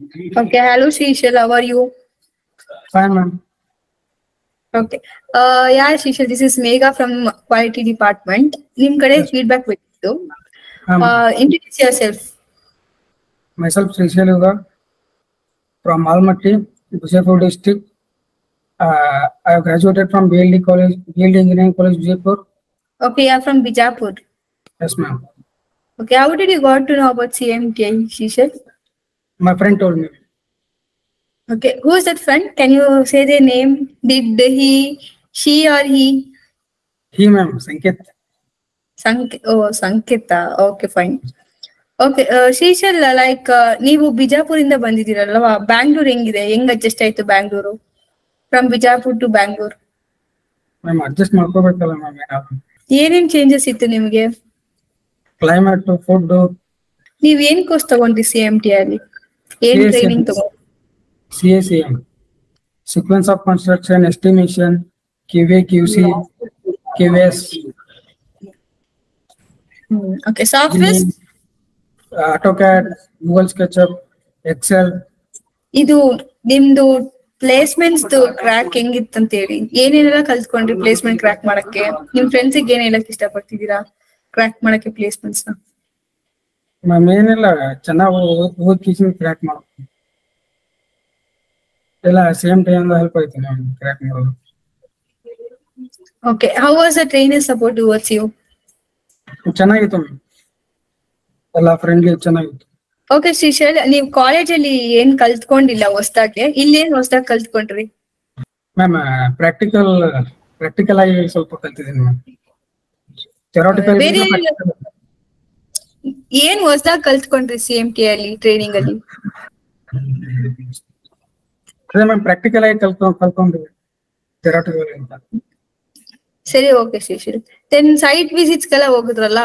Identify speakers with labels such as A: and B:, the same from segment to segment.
A: Okay, hello Shishal, how are you?
B: Fine, ma'am.
A: Okay. Yeah, Shishal, this is Megha from Quality Department. Nim kade
B: Yes,
A: feedback bettu.
B: ma'am.
A: Introduce yourself.
B: Myself, Srishal Yuga from Almaty, Bijapur district. I have graduated from BLD College, BLD Engineering College, Bijapur.
A: Okay, you are from Bijapur.
B: Yes, ma'am.
A: Okay, how did you got to know about CMTI, Shishal?
B: My friend told me.
A: Okay, who is that friend? Can you say their name? Did he, she or he?
B: He, ma'am, Sanket.
A: Sankita. Okay, fine. Okay Shrishail like ನೀವು ಬಿಜಾಪುರಿಂದ ಬಂದಿದ್ದೀರಲ್ವಾ ಬ್ಯಾಂಗ್ಳೂರ್ ಹೆಂಗಿದೆ ಹೆಂಗ್ adjust ಆಯ್ತು Bangalore from Bijapur to Bangalore
B: ma'am adjust ಮಾಡ್ಕೋಬೇಕಲ್ಲ ma'am ಏನಾದ್ರು
A: ಏನೇನ್ changes ಇತ್ತು ನಿಮ್ಗೆ
B: ಕ್ಲೈಮೇಟ್ ಫುಡ್
A: ನೀವ್ ಏನ್ ಕೋರ್ಸ್ ತಗೊಂಡ್ರಿ CMT ಅಲ್ಲಿ ಏನ್ ಟ್ರೈನಿಂಗ್ ತಗೊಂಡ್ರಿ
B: CACM sequence of construction estimation QA QC QS
A: okay software
B: AutoCAD Google SketchUp Excel
A: ಇದು ನಿಮ್ದು ಪ್ಲೇಸ್ಮೆಂಟ್ಸ್ ಕ್ರ್ಯಾಕ್ ಹೆಂಗಿತ್ತು ಅಂತ ಹೇಳಿ ಏನೇನೆಲ್ಲ ಕಲ್ತ್ಕೊಂಡ್ರಿ ಪ್ಲೇಸ್ಮೆಂಟ್ ಕ್ರ್ಯಾಕ್ ಮಾಡಕ್ಕೆ ನಿಮ್ ಫ್ರೆಂಡ್ಸ್ ಏನ್ ಹೇಳಕ್ ಇಷ್ಟಪಡ್ತಿದ್ದೀರಾ ಕ್ರ್ಯಾಕ್ ಮಾಡಕ್ಕೆ ಪ್ಲೇಸ್ಮೆಂಟ್ಸ್ ನ
B: ಮ್ಯಾಮ್ ಏನಿಲ್ಲ ಚೆನ್ನಾಗಿ ಓದಿ ಕ್ರ್ಯಾಕ್ ಮಾಡ್ಬೇಕು ಎಲ್ಲ ಸೇಮ್ ಟೈಮ್ ಹೆಲ್ಪ್ ಆಯ್ತು ಮ್ಯಾಮ್ ಕ್ರ್ಯಾಕ್ ಮಾಡೋದು
A: okay how was the trainer support towards you
B: ಚೆನ್ನಾಗಿತ್ತು ಮ್ಯಾಮ್ ಎಲ್ಲ ಫ್ರೆಂಡ್ಲಿ ಚೆನ್ನಾಗಿತ್ತು
A: ಓಕೆ ಶ್ರೀಶೈಲ್ ನೀವು ಕಾಲೇಜಲ್ಲಿ ಏನ್ ಕಲ್ತ್ಕೊಂಡಿಲ್ಲ ಹೊಸ್ದಾಗೆ ಇಲ್ಲಿ ಏನ್ ಹೊಸ್ದಾಗ್ ಕಲ್ತ್ಕೊಂಡ್ರಿ
B: ಮ್ಯಾಮ್ ಪ್ರಾಕ್ಟಿಕಲ್ ಆಗಿ ಸ್ವಲ್ಪ ಕಲ್ತಿದ್ದೀನಿ ಮ್ಯಾಮ್ ಥಿಯರಾಟಿಕಲ್
A: ಬೇರೆ ಏನ್ ಹೊಸ್ದಾಗ್ ಕಲ್ತ್ಕೊಂಡ್ರಿ CMT ಅಲ್ಲಿ ಟ್ರೈನಿಂಗ್ ಅಲ್ಲಿ
B: ಅದೇ ಮ್ಯಾಮ್ ಪ್ರಾಕ್ಟಿಕಲ್ ಆಗಿ ಕಲ್ತ್ಕೊಂಡ್ವಿ ಥಿಯರಾಟಿಕಲ್ ಅಂತ
A: ಸರಿ ಓಕೆ ಶ್ರೀಶೈಲ್ ಸೈಟ್ ವಿಸಿಟ್ಸ್ ಗೆಲ್ಲ ಹೋಗುದ್ರಲ್ಲ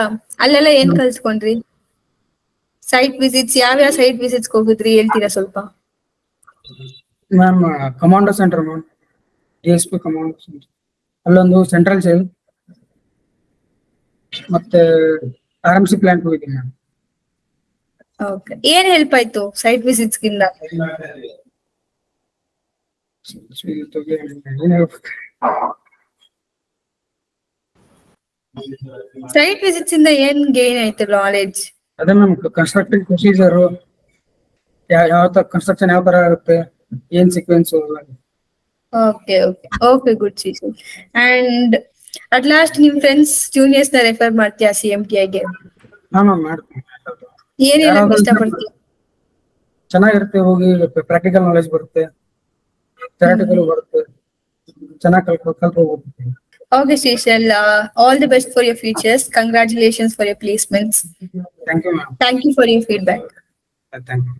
A: ಅಲ್ಲೆಲ್ಲ ಏನ್ ಕಲ್ತ್ಕೊಂಡ್ರಿ ಸೈಟ್ ವಿಸಿಟ್ಸ್ ಯಾವ ಸೈಟ್ ವಿಸಿಟ್ಸ್ ಹೋಗಿದ್ರಿ ಹೇಳ್ತೀರಾ ಸ್ವಲ್ಪ
B: ma'am commando centre ma'am DSP commando centre ಅಲ್ಲೊಂದು ಸೆಂಟ್ರಲ್ ಜೈಲ್ ಮತ್ತೆ RMC ಪ್ಲಾಂಟ್ ಹೋಗಿದ್ದೀನಿ ಮ್ಯಾಮ್
A: ಓಕೆ ಏನ್ ಹೆಲ್ಪ್ ಆಯ್ತು ಸೈಟ್ ವಿಸಿಟ್ಸ್ ಗಿಂದ ಸೈಟ್ ವಿಸಿಟ್ಸ್ ಇಂದ ಏನ್ ಗೇನ್ ಆಯ್ತು ನಾಲೆಡ್ಜ್
B: ಅದೇ ಮ್ಯಾಮ್ ಕನ್ಸ್ಟ್ರಕ್ಟಿಂಗ್ ಪ್ರೊಸೀಜರ್ ಯಾವ ತರ ಕನ್ಸ್ಟ್ರಕ್ಷನ್ ಯಾವ ತರ ಆಗುತ್ತೆ ಏನ್ sequence
A: okay okay okay good Shrishail and at last ನಿಮ್ ಫ್ರೆಂಡ್ಸ್ ಜೂನಿಯರ್ಸ್ ನ ರೆಫರ್ ಮಾಡ್ತೀಯಾ CMTI ಗೆ
B: ಹಾ ಮ್ಯಾಮ್ ಮಾಡ್ತೀನಿ
A: ಏನ್ ಹೇಳಕ್ ಇಷ್ಟಪಡ್ತೀಯ
B: ಚೆನ್ನಾಗಿರುತ್ತೆ ಹೋಗಿ ಪ್ರಾಕ್ಟಿಕಲ್ ನಾಲೆಜ್ ಬರುತ್ತೆ ಥಿಯರಾಟಿಕಲ್ ಬರುತ್ತೆ ಚೆನ್ನಾಗಿ ಕಲ್ತ್ಕೋಬಹುದು
A: Okay, Seychelles, all the best for your futures. Congratulations for your placements.
B: Thank you, ma'am.
A: Thank you for your feedback.
B: Thank you.